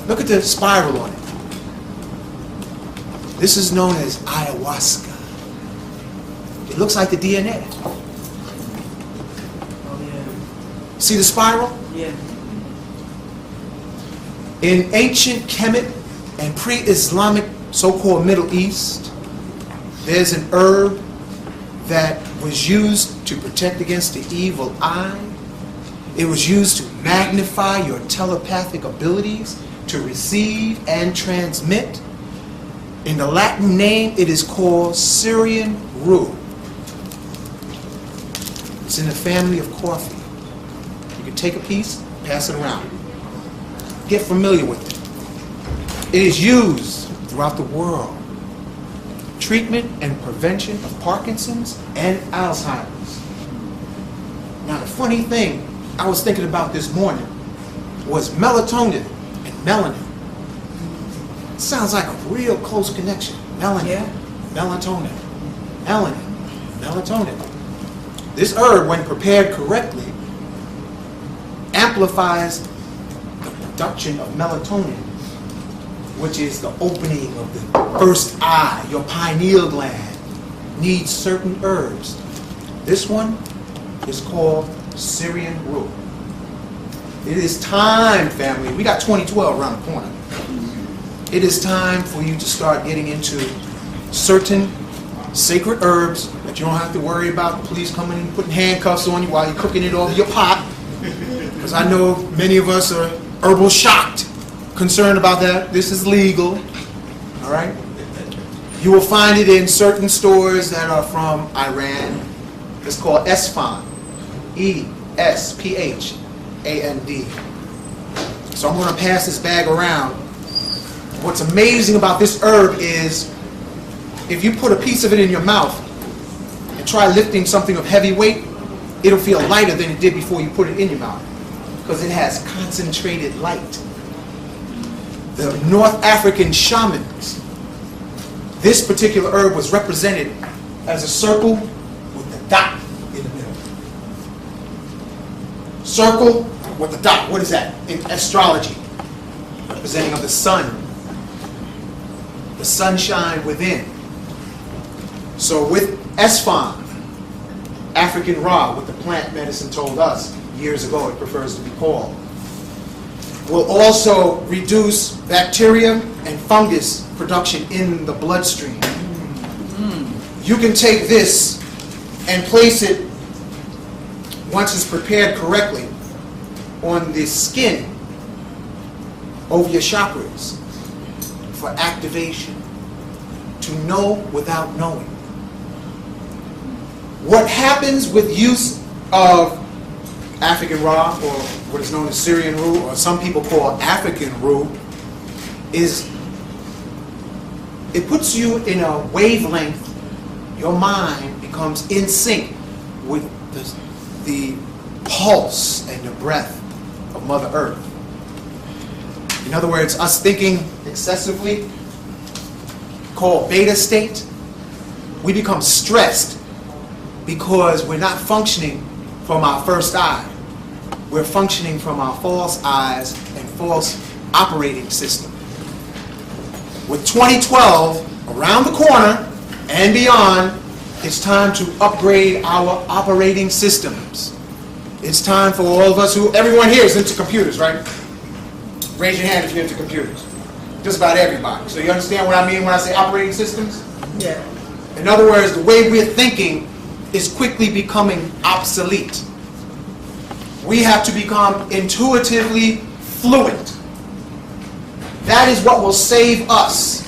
Look at the spiral on it. This is known as ayahuasca. It looks like the DNA. Oh, yeah. See the spiral? Yeah. In ancient Hemmitt and pre-Islamic so-called Middle East, there's an herb that was used to protect against the evil eye. It was used to magnify your telepathic abilities, to receive and transmit. In the Latin name, it is called Syrian rue. It's in the family of coffee. You can take a piece, pass it around. Get familiar with it. It is used throughout the world. Treatment and prevention of Parkinson's and Alzheimer's. Now the funny thing I was thinking about this morning was melatonin and melanin. It sounds like a real close connection. Melanin, Yeah. melatonin, melanin, melatonin. This herb, when prepared correctly, amplifies the production of melatonin, which is the opening of the first eye. Your pineal gland needs certain herbs. This one is called Syrian rue. It is time, family. We got 2012 around the corner. It is time for you to start getting into certain sacred herbs that you don't have to worry about the police coming and putting handcuffs on you while you're cooking it over your pot. Because I know many of us are herbal shocked, concerned about that. This is legal. All right? You will find it in certain stores that are from Iran. It's called Esfand. Esphand. So I'm going to pass this bag around. What's amazing about this herb is if you put a piece of it in your mouth and try lifting something of heavy weight, it'll feel lighter than it did before you put it in your mouth because it has concentrated light. The North African shamans, this particular herb was represented as a circle with the dot in the middle. Circle with the dot. What is that? In astrology, representing of the sun, the sunshine within. So with Esfand, African Ra, what the plant medicine told us years ago it prefers to be called, will also reduce bacteria and fungus production in the bloodstream. You can take this and place it, once it's prepared correctly, on the skin over your chakras for activation, to know without knowing. What happens with use of African Ra, or what is known as Syrian rue, or some people call African rue, is it puts you in a wavelength. Your mind becomes in sync with the pulse and the breath of Mother Earth. In other words, us thinking excessively, called beta state, we become stressed because we're not functioning from our first eye. We're functioning from our false eyes and false operating system. With 2012 around the corner and beyond, it's time to upgrade our operating systems. It's time for all of us everyone here is into computers, right? Raise your hand if you're into computers. Just about everybody. So you understand what I mean when I say operating systems? Yeah. In other words, the way we're thinking is quickly becoming obsolete. We have to become intuitively fluent. That is what will save us.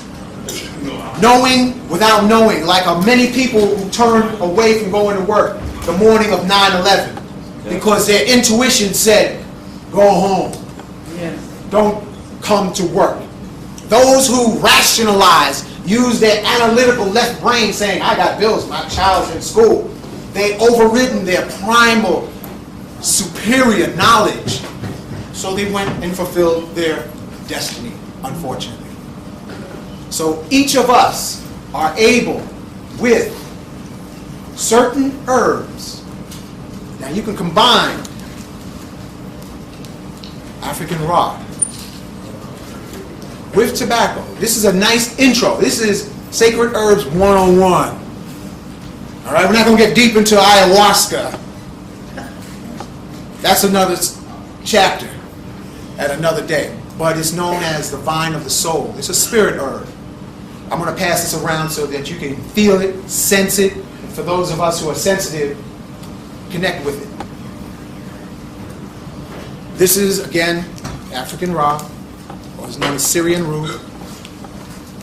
Knowing without knowing, like many people who turned away from going to work the morning of 9/11 because their intuition said, go home. Yes. Don't come to work. Those who rationalize, use their analytical left brain saying, I got bills, my child's in school. They overridden their primal, superior knowledge. So they went and fulfilled their destiny, unfortunately. So each of us are able, with certain herbs. Now you can combine African Ra, with tobacco. This is a nice intro. This is Sacred Herbs 101. All right, we're not going to get deep into ayahuasca. That's another chapter at another day. But it's known as the vine of the soul. It's a spirit herb. I'm going to pass this around so that you can feel it, sense it. And for those of us who are sensitive, connect with it. This is, again, African raw, or it's known as Syrian root.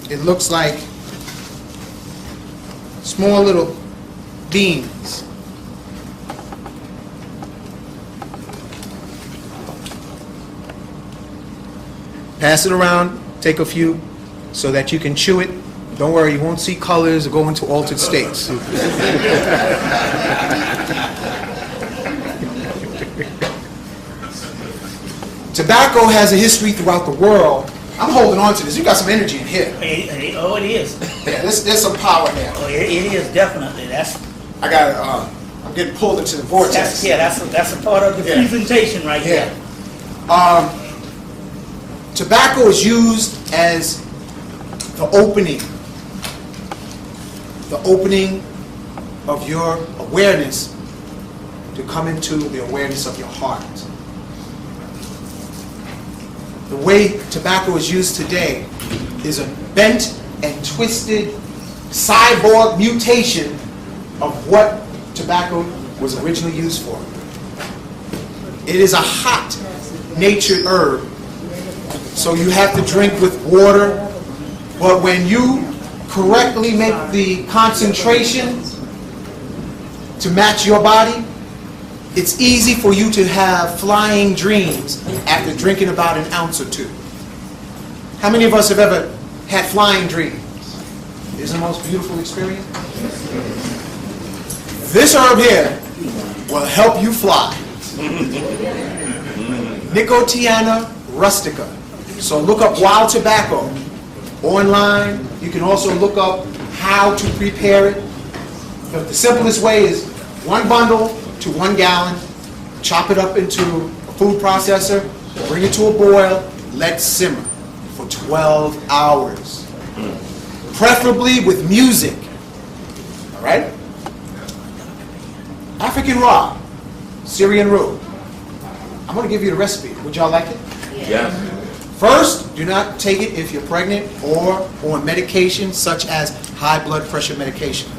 It looks like small little beans. Pass it around, take a few so that you can chew it. Don't worry, you won't see colors or go into altered states. Tobacco has a history throughout the world. I'm holding on to this. You got some energy in here. Oh, it is. Yeah, there's some power there. Oh, it is definitely. I got. I'm getting pulled into the vortex. That's a part of the presentation right there. Tobacco is used as the opening of your awareness to come into the awareness of your heart. The way tobacco is used today is a bent and twisted cyborg mutation of what tobacco was originally used for. It is a hot natured herb, so you have to drink with water, but when you correctly make the concentration to match your body, it's easy for you to have flying dreams after drinking about an ounce or two. How many of us have ever had flying dreams? Isn't it the most beautiful experience? This herb here will help you fly. Nicotiana rustica. So look up wild tobacco online. You can also look up how to prepare it. But the simplest way is 1 bundle to 1 gallon, chop it up into a food processor, bring it to a boil, let simmer for 12 hours. Preferably with music. All right? African raw, Syrian root. I'm going to give you the recipe. Would y'all like it? Yes. First, do not take it if you're pregnant or on medication such as high blood pressure medication.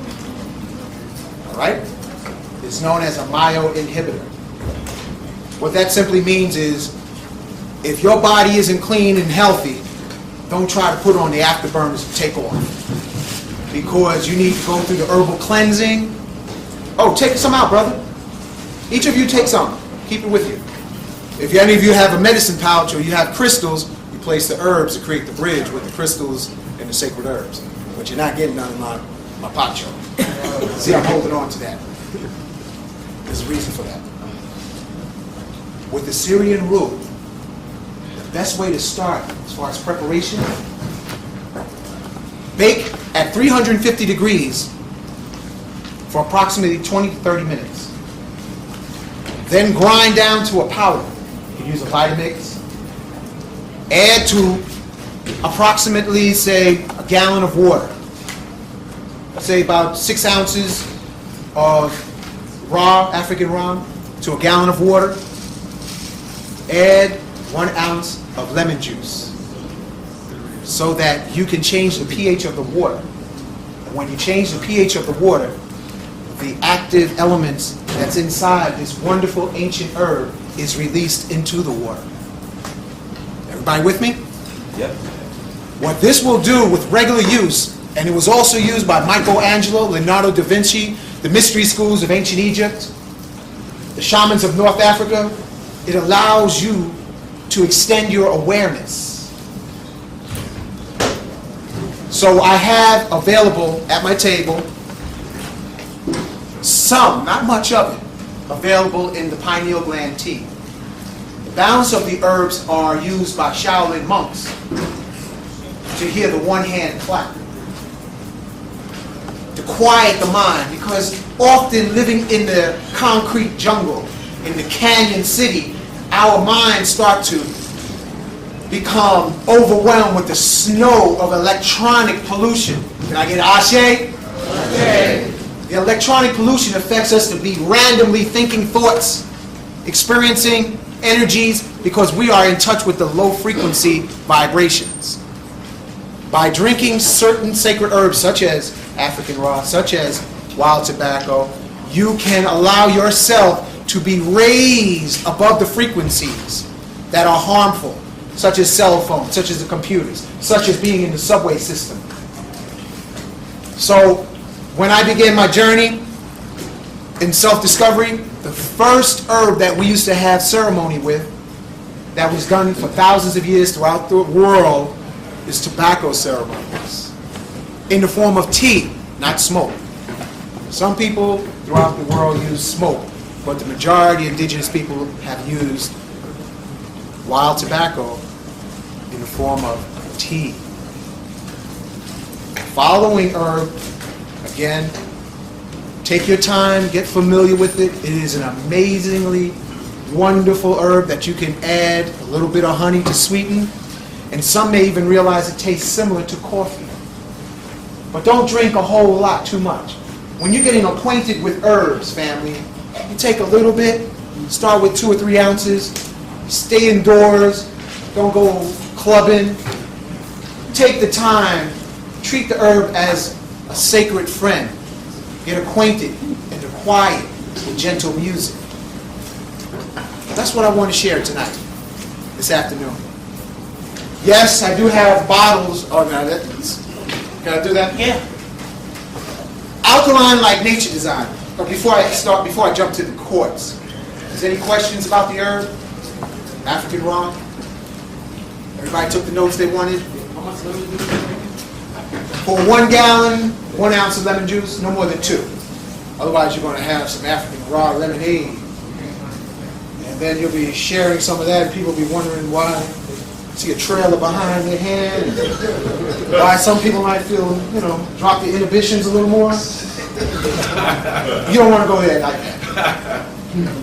All right? It's known as a myo-inhibitor. What that simply means is if your body isn't clean and healthy, don't try to put on the afterburners to take off. Because you need to go through the herbal cleansing. Oh, take some out, brother. Each of you take some. Keep it with you. If any of you have a medicine pouch or you have crystals, you place the herbs to create the bridge with the crystals and the sacred herbs. But you're not getting none of my poncho. See, I'm holding on to that. There's a reason for that. With the Syrian root, the best way to start as far as preparation, bake at 350 degrees for approximately 20 to 30 minutes. Then grind down to a powder. You can use a Vitamix. Add to approximately, say, a gallon of water. Say about 6 ounces of raw, African raw, to a gallon of water. Add 1 ounce of lemon juice so that you can change the pH of the water. And when you change the pH of the water, the active elements that's inside this wonderful ancient herb is released into the water. Everybody with me? Yep. What this will do with regular use, and it was also used by Michelangelo, Leonardo da Vinci, the mystery schools of ancient Egypt, the shamans of North Africa, it allows you to extend your awareness. So I have available at my table some, not much of it, available in the pineal gland tea. The balance of the herbs are used by Shaolin monks to hear the one-hand clap, to quiet the mind, because often living in the concrete jungle, in the canyon city, our minds start to become overwhelmed with the snow of electronic pollution. Can I get ashe? Ashe. The electronic pollution affects us to be randomly thinking thoughts, experiencing energies, because we are in touch with the low frequency vibrations. By drinking certain sacred herbs such as African raw, such as wild tobacco, you can allow yourself to be raised above the frequencies that are harmful, such as cell phones, such as the computers, such as being in the subway system. So when I began my journey in self-discovery, the first herb that we used to have ceremony with, that was done for thousands of years throughout the world, is tobacco ceremonies in the form of tea, not smoke. Some people throughout the world use smoke, but the majority of indigenous people have used wild tobacco in the form of tea. Following herb, again, take your time, get familiar with it. It is an amazingly wonderful herb that you can add a little bit of honey to sweeten, and some may even realize it tastes similar to coffee. But don't drink a whole lot, too much. When you're getting acquainted with herbs, family, you take a little bit, start with 2 or 3 ounces, stay indoors, don't go clubbing. Take the time, treat the herb as a sacred friend. Get acquainted and quiet with gentle music. That's what I want to share tonight, this afternoon. Yes, I do have bottles. Oh, no, can I do that? Yeah. Alkaline like nature design. But before I jump to the quartz, is there any questions about the herb? African raw? Everybody took the notes they wanted? For 1 gallon, 1 ounce of lemon juice, no more than 2. Otherwise, you're going to have some African raw lemonade. And then you'll be sharing some of that, and people will be wondering why. See a trailer behind their hand. Why some people might feel, drop the inhibitions a little more. You don't want to go there like that.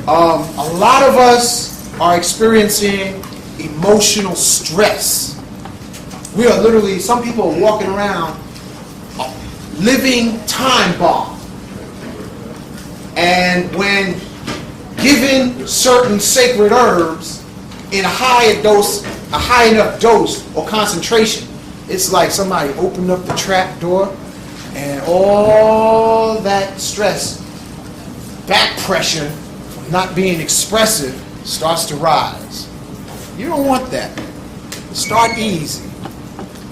A lot of us are experiencing emotional stress. We are literally, some people are walking around a living time bomb. And when given certain sacred herbs in a high enough dose or concentration, it's like somebody opened up the trap door and all that stress, back pressure from not being expressive starts to rise. You don't want that. Start easy,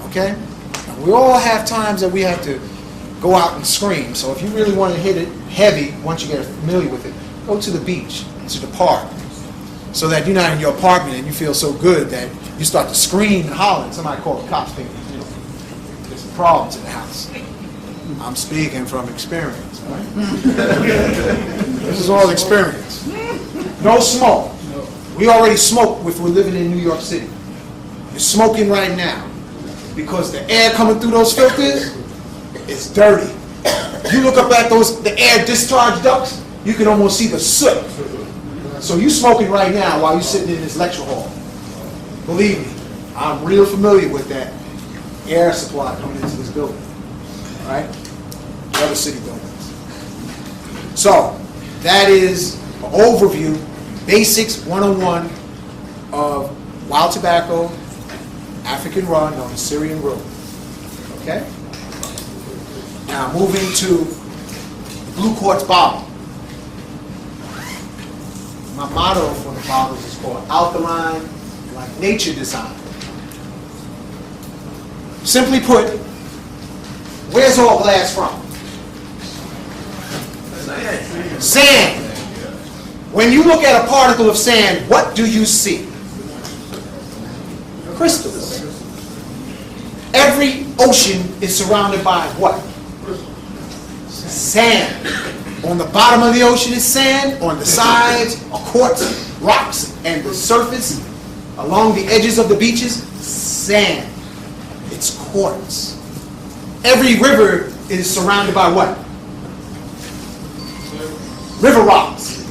okay? And we all have times that we have to go out and scream. So if you really want to hit it heavy, once you get familiar with it, go to the beach, to the park, so that you're not in your apartment and you feel so good that you start to scream and holler and somebody calls the cops thinking, there's some problems in the house. I'm speaking from experience, right? This is all experience. No smoke. We already smoke if we're living in New York City. You're smoking right now because the air coming through those filters is dirty. You look up at the air discharge ducts, you can almost see the soot. So you're smoking right now while you're sitting in this lecture hall. Believe me, I'm real familiar with that air supply coming into this building, right? The other city buildings. So that is an overview, basics 101 of wild tobacco, African raw, known as Syrian rue. Okay? Now moving to blue quartz bottle. My motto for the bottles is called alkaline like nature design. Simply put, where's all glass from? Sand. When you look at a particle of sand, what do you see? Crystals. Every ocean is surrounded by what? Sand. On the bottom of the ocean is sand. On the sides are quartz, rocks, and the surface, along the edges of the beaches, sand. It's quartz. Every river is surrounded by what? River rocks.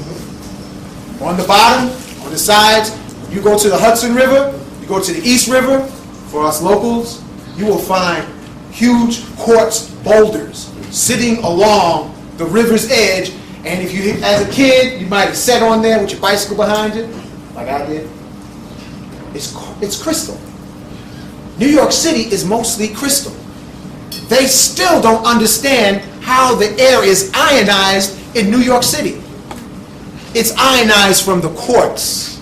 On the bottom, on the sides, you go to the Hudson River, You go to the East River, for us locals, you will find huge quartz boulders sitting along the river's edge. And if you, as a kid, you might have sat on there with your bicycle behind you, like I did. It's crystal. New York City is mostly crystal. They still don't understand how the air is ionized in New York City. It's ionized from the quartz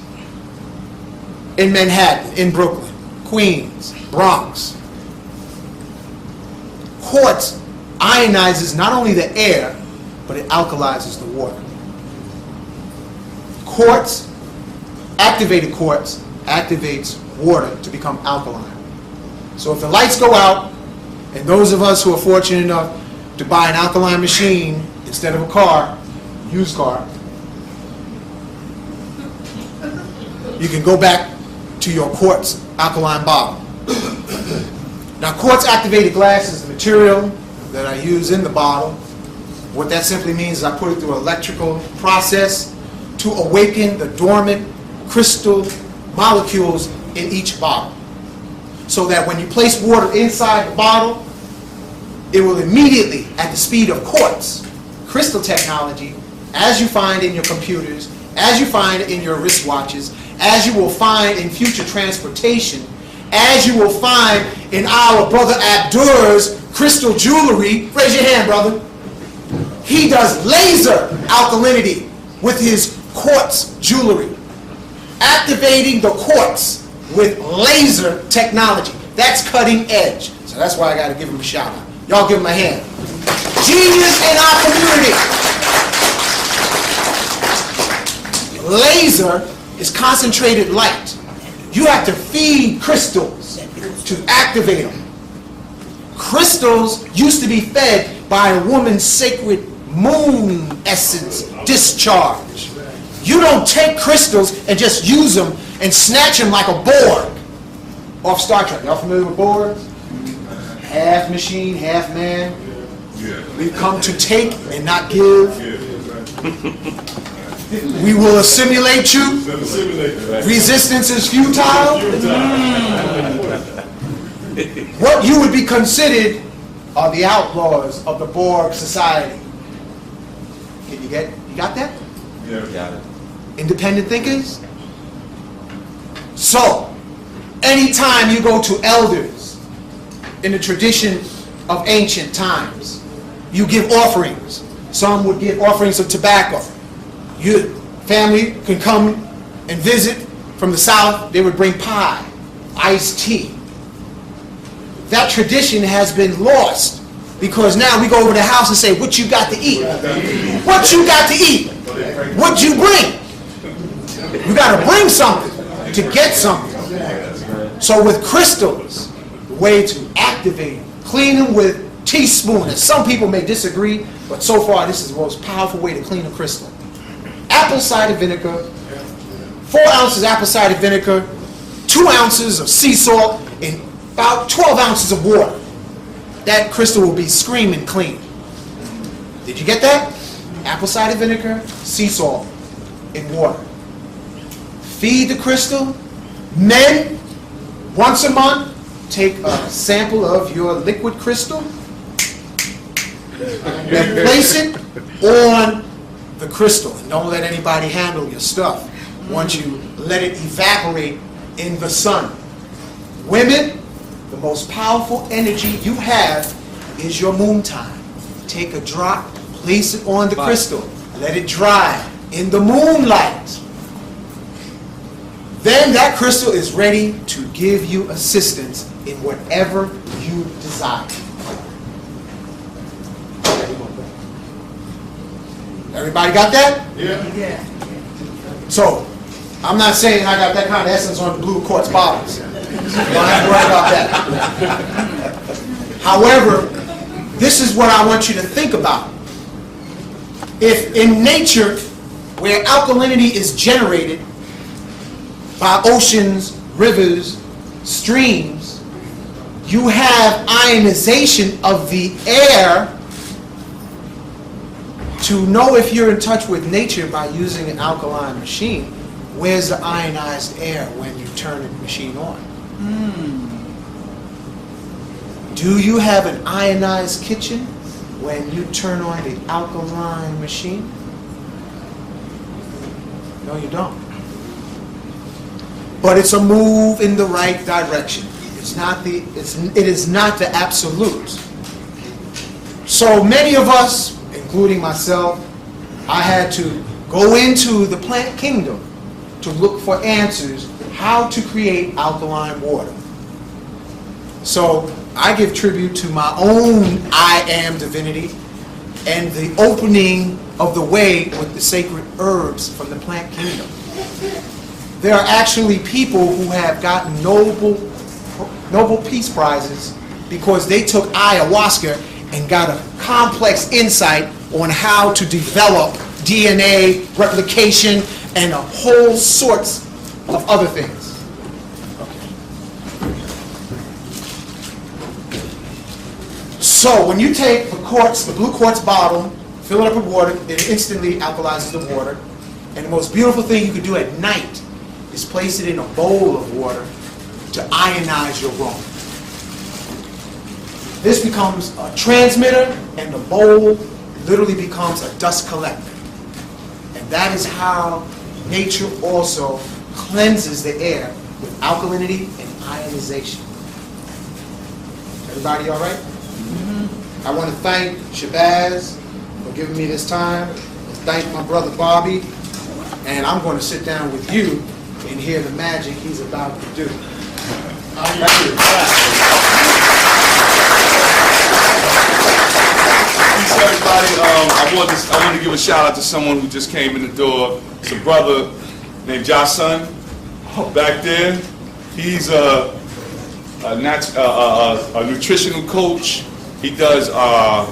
in Manhattan, in Brooklyn, Queens, Bronx. Quartz ionizes not only the air, but it alkalizes the water. Quartz, activated quartz, activates water to become alkaline. So if the lights go out, and those of us who are fortunate enough to buy an alkaline machine instead of a car, used car, you can go back to your quartz alkaline bottle. Now, quartz activated glass is the material that I use in the bottle. What that simply means is I put it through an electrical process to awaken the dormant crystal molecules in each bottle. So that when you place water inside the bottle, it will immediately, at the speed of quartz, crystal technology, as you find in your computers, as you find in your wristwatches, as you will find in future transportation, as you will find in our brother Abdur's crystal jewelry. Raise your hand, brother. He does laser alkalinity with his quartz jewelry, activating the quartz with laser technology. That's cutting edge. So that's why I got to give him a shout out. Y'all give him a hand. Genius in our community. Laser is concentrated light. You have to feed crystals to activate them. Crystals used to be fed by a woman's sacred moon essence discharge. You don't take crystals and just use them and snatch them like a Borg off Star Trek. Y'all familiar with Borgs? Half machine, half man. We've come to take and not give. We will assimilate you. Resistance is futile. What you would be considered are the outlaws of the Borg society. Can you got that? Yeah. Got it. Independent thinkers? So, anytime you go to elders in the tradition of ancient times, you give offerings. Some would give offerings of tobacco. Your family can come and visit from the south. They would bring pie, iced tea. That tradition has been lost because now we go over the house and say, what you got to eat? What you got to eat? What'd you bring? You got to bring something to get something. So with crystals, the way to activate them, clean them with teaspoon. And some people may disagree, but so far this is the most powerful way to clean a crystal. Apple cider vinegar, 4 ounces apple cider vinegar, 2 ounces of sea salt, and about 12 ounces of water. That crystal will be screaming clean. Did you get that? Apple cider vinegar, sea salt, and water. Feed the crystal. Men, once a month, take a sample of your liquid crystal and place it on the crystal. And don't let anybody handle your stuff once you let it evaporate in the sun. Women, the most powerful energy you have is your moon time. Take a drop, place it on the crystal, let it dry in the moonlight. Then that crystal is ready to give you assistance in whatever you desire. Everybody got that? Yeah. So, I'm not saying I got that kind of essence on the blue quartz bottles. You don't have to worry about that. However, this is what I want you to think about. If in nature, where alkalinity is generated by oceans, rivers, streams, you have ionization of the air. To know if you're in touch with nature by using an alkaline machine, where's the ionized air when you turn the machine on? Do you have an ionized kitchen when you turn on the alkaline machine? No, you don't. But it's a move in the right direction. It is not the absolute. So many of us, including myself, I had to go into the plant kingdom to look for answers how to create alkaline water. So I give tribute to my own I am divinity and the opening of the way with the sacred herbs from the plant kingdom. There are actually people who have gotten Nobel Peace Prizes because they took ayahuasca and got a complex insight on how to develop DNA replication and a whole sorts of other things. So when you take the blue quartz bottle, fill it up with water, it instantly alkalizes the water. And the most beautiful thing you can do at night is place it in a bowl of water to ionize your room. This becomes a transmitter, and the bowl literally becomes a dust collector. And that is how nature also cleanses the air with alkalinity and ionization. Everybody all right? I want to thank Shabazz for giving me this time, and thank my brother Bobby, and I'm going to sit down with you and hear the magic he's about to do. Thank you. Peace, everybody. I want to give a shout out to someone who just came in the door. It's a brother named Jason back there. He's a nutritional coach. He does all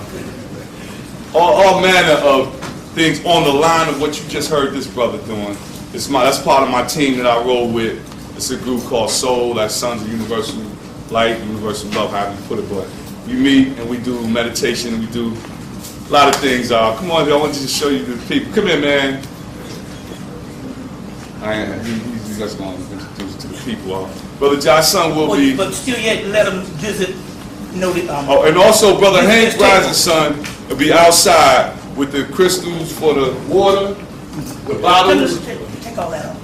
manner of things on the line of what you just heard this brother doing. That's part of my team that I roll with. It's a group called Soul, that's Sons of Universal Light, Universal Love, however you put it. But we meet and we do meditation and we do a lot of things. Come on, I want to just show you the people. Come here, man. He's just going to introduce to the people. Brother Jason will be. But still yet let them visit. And also, Brother Hank Rising Son will be outside with the crystals for the water, the bottles. Take all that off.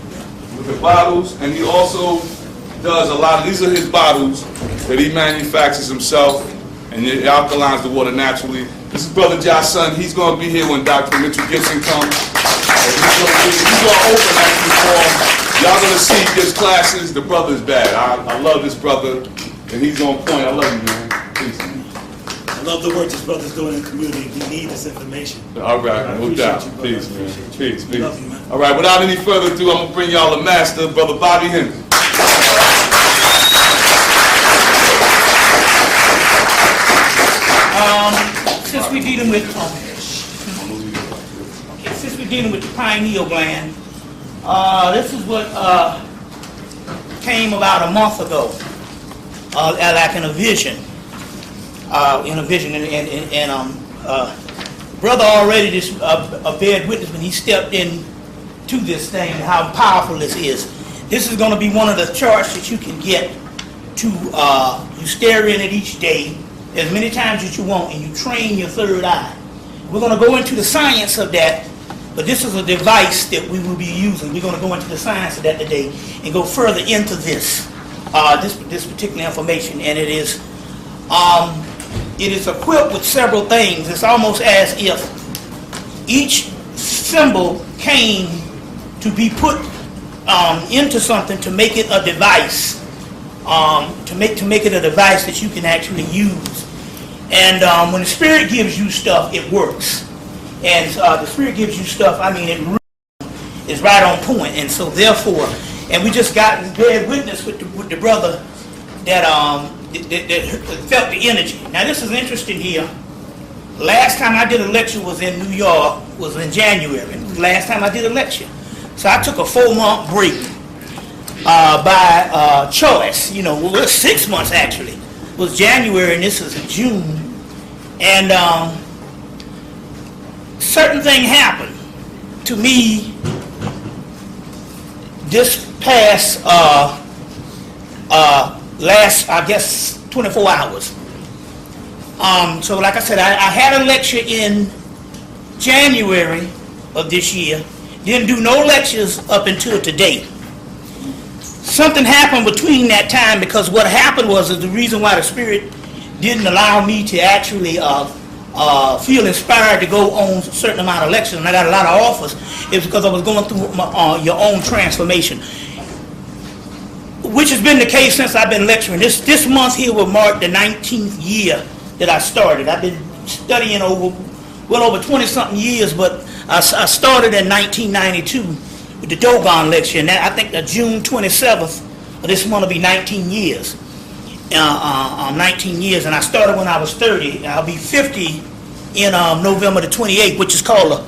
With the bottles, and he also does a lot of, these are his bottles that he manufactures himself, and it alkalines the water naturally. This is Brother Jason. He's going to be here when Dr. Mitchell Gibson comes. He's going to open actually for him. Y'all going to see he gives classes. The brother's bad. I love this brother, and he's on point. I love you, man. Peace. I love the work this brother's doing in the community. We need this information. All right, no doubt. Peace, man. Peace, peace. Love you, man. All right, without any further ado, I'm going to bring y'all the master, Brother Bobby Hemmitt. Since we're dealing with the pineal gland, this is what came about a month ago, like in a vision. Brother already just bear witness when he stepped in to this thing, how powerful this is. This is going to be one of the charts that you can get to, you stare in it each day, as many times as you want, and you train your third eye. We're going to go into the science of that, but this is a device that we will be using. We're going to go into the science of that today and go further into this particular information, and it is equipped with several things. It's almost as if each symbol came to be put into something to make it a device, to make it a device that you can actually use. And when the Spirit gives you stuff, it works. And the Spirit gives you stuff, I mean, it really is right on point. And so therefore, and we just got bear witness with the brother that felt the energy. Now this is interesting here. Last time I did a lecture was in New York, was in January. Last time I did a lecture. So I took a 4-month break by choice. You know, well, it was 6 months actually. It was January and this is June. And certain thing happened to me this past last, I guess, 24 hours. So like I said, I had a lecture in January of this year. Didn't do no lectures up until today. Something happened between that time, because what happened was the reason why the Spirit didn't allow me to actually feel inspired to go on a certain amount of lectures, and I got a lot of offers, is because I was going through your own transformation, which has been the case since I've been lecturing. This month here will mark the 19th year that I started. I've been studying well over 20-something years, but I started in 1992 with the Dogon lecture, and I think that June 27th of this month will be 19 years. 19 years, and I started when I was 30. I'll be 50 in November the 28th, which is called the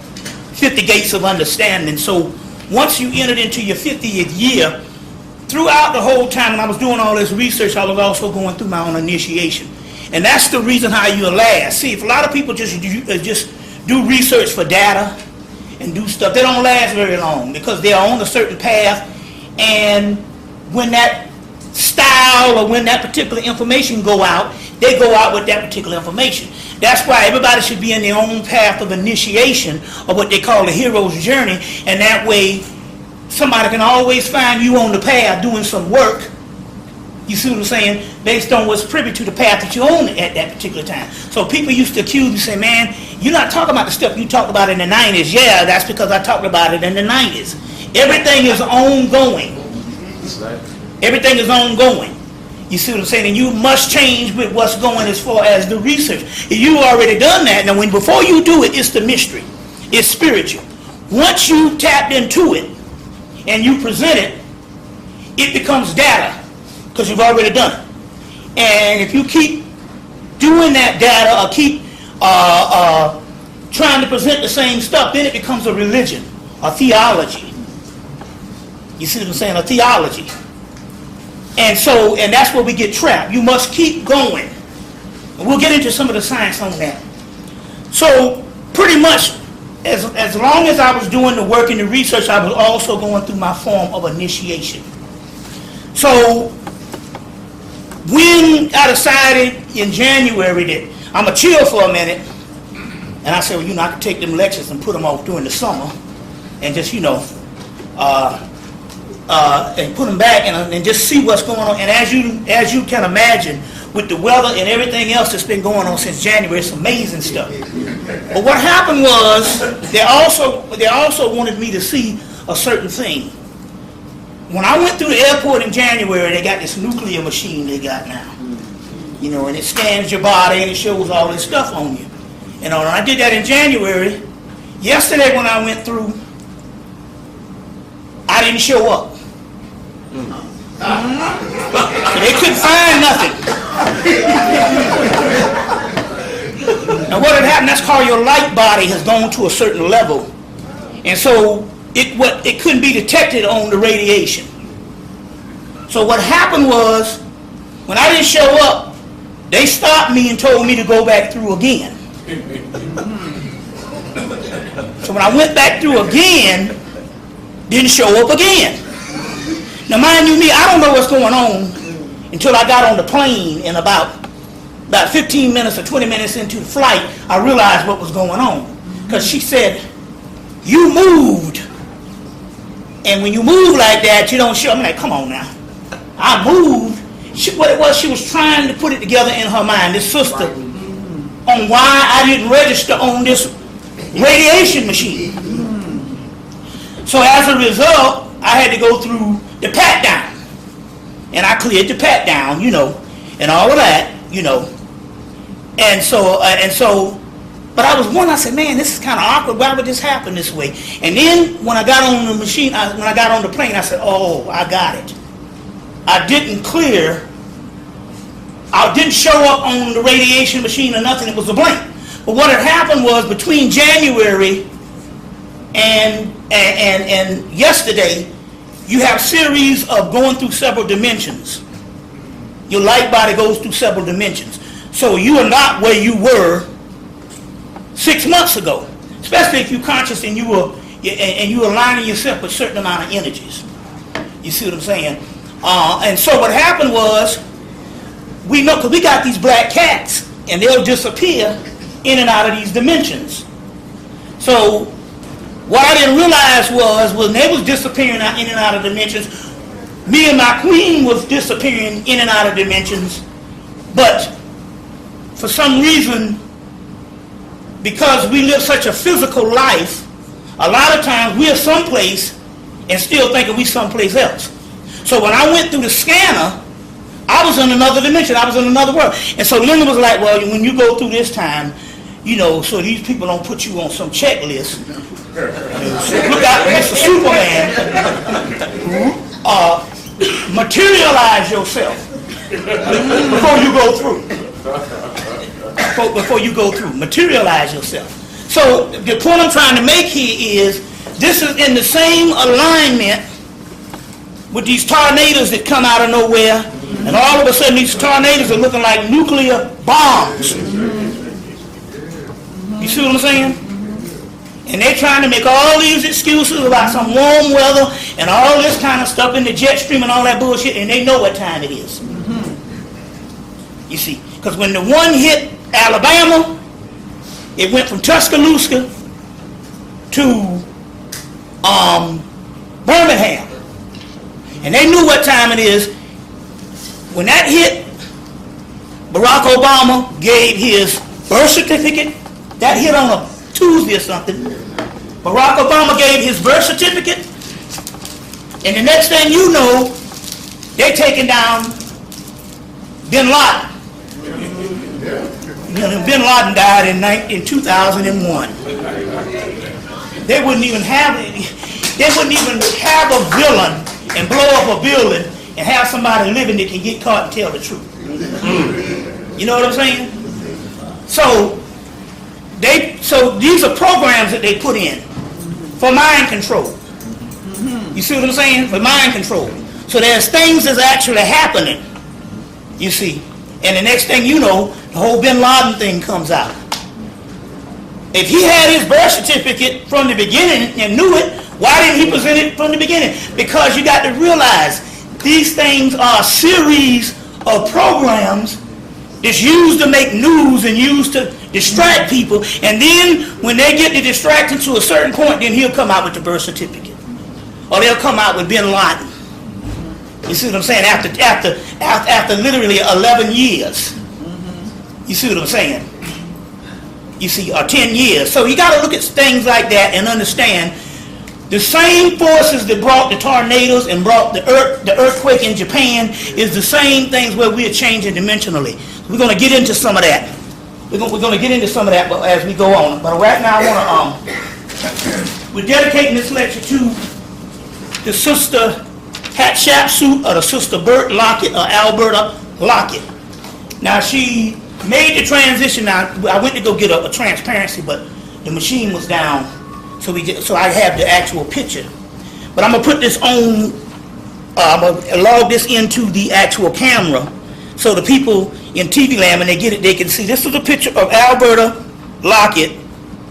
50 Gates of Understanding. So once you entered into your 50th year, throughout the whole time when I was doing all this research, I was also going through my own initiation. And that's the reason how you'll last. See, if a lot of people just do research for data and do stuff, they don't last very long, because they're on a certain path, and when that style or when that particular information go out, they go out with that particular information. That's why everybody should be in their own path of initiation, or what they call the hero's journey, and that way somebody can always find you on the path doing some work. You see what I'm saying? Based on what's privy to the path that you're on at that particular time. So people used to accuse me, say, man, you're not talking about the stuff you talked about in the 90s. Yeah, that's because I talked about it in the 90s. Everything is ongoing. Everything is ongoing. You see what I'm saying? And you must change with what's going as far as the research. You've already done that. Now, before you do it, it's the mystery. It's spiritual. Once you tapped into it and you present it, it becomes data, because you've already done it. And if you keep doing that data, or keep trying to present the same stuff, then it becomes a religion, a theology. You see what I'm saying? A theology. And that's where we get trapped. You must keep going. And we'll get into some of the science on that. So pretty much, as long as I was doing the work and the research, I was also going through my form of initiation. So when I decided in January that I'm going to chill for a minute, and I said, well, I can take them lectures and put them off during the summer, and just, and put them back and just see what's going on. And as you can imagine, with the weather and everything else that's been going on since January, it's amazing stuff. But what happened was, they also wanted me to see a certain thing. When I went through the airport in January, they got this nuclear machine they got now. And it scans your body and it shows all this stuff on you. And I did that in January. Yesterday when I went through, I didn't show up. So they couldn't find nothing. Now what had happened, that's called your light body has gone to a certain level. And so it couldn't be detected on the radiation. So what happened was, when I didn't show up, they stopped me and told me to go back through again. So when I went back through again, didn't show up again. Now mind you me, I don't know what's going on until I got on the plane, and about 15 minutes or 20 minutes into the flight, I realized what was going on. Because she said, you moved. And when you move like that, you don't show. I'm like, come on now. I moved. What it was, she was trying to put it together in her mind, this sister, on why I didn't register on this radiation machine. So as a result, I had to go through the pat down. And I cleared the pat down, and all of that, And so, but I was wondering, I said, man, this is kind of awkward. Why would this happen this way? And then when I got on the machine, when I got on the plane, I said, oh, I got it. I didn't show up on the radiation machine or nothing. It was a blank. But what had happened was, between January and yesterday, you have series of going through several dimensions. Your light body goes through several dimensions. So you are not where you were 6 months ago, especially if you're conscious and you are aligning yourself with a certain amount of energies. You see what I'm saying? And so what happened was, we know, because we got these black cats, and they'll disappear in and out of these dimensions. So what I didn't realize was when they was disappearing in and out of dimensions, me and my queen was disappearing in and out of dimensions, but for some reason, because we live such a physical life, a lot of times we're someplace and still thinking we someplace else. So when I went through the scanner, I was in another dimension. I was in another world. And so Linda was like, well, when you go through this time, you know, so these people don't put you on some checklist. Look out, Mr. Superman. Materialize yourself before you go through. Before you go through. Materialize yourself. So the point I'm trying to make here is this is in the same alignment with these tornadoes that come out of nowhere, and all of a sudden these tornadoes are looking like nuclear bombs. You see what I'm saying? And they're trying to make all these excuses about some warm weather and all this kind of stuff in the jet stream and all that bullshit, and they know what time it is. You see, because when the one hit Alabama, it went from Tuscaloosa to Birmingham. And they knew what time it is. When that hit, Barack Obama gave his birth certificate. That hit on a Tuesday or something. Barack Obama gave his birth certificate. And the next thing you know, they taking down Bin Laden. You know, Bin Laden died in 2001. They wouldn't even have a villain and blow up a building and have somebody living that can get caught and tell the truth. You know what I'm saying? So these are programs that they put in for mind control. You see what I'm saying? For mind control. So there's things that's actually happening. You see. And the next thing you know, the whole Bin Laden thing comes out. If he had his birth certificate from the beginning and knew it, why didn't he present it from the beginning? Because you got to realize these things are a series of programs that's used to make news and used to distract people. And then when they get the distraction to a certain point, then he'll come out with the birth certificate. Or they'll come out with Bin Laden. You see what I'm saying? After literally 11 years. You see what I'm saying? You see, or 10 years. So you got to look at things like that and understand the same forces that brought the tornadoes and brought the earthquake in Japan is the same things where we are changing dimensionally. We're going to get into some of that. We're going to get into some of that as we go on. But right now I want to, we're dedicating this lecture to the Sister Hatshepsut or the Sister Bert Lockett or Alberta Lockett. Now she made the transition. Now I went to go get a transparency, but the machine was down, so I have the actual picture. But I'm gonna put this on. I'm gonna log this into the actual camera, so the people in TV land, when they get it, they can see. This is a picture of Alberta Lockett,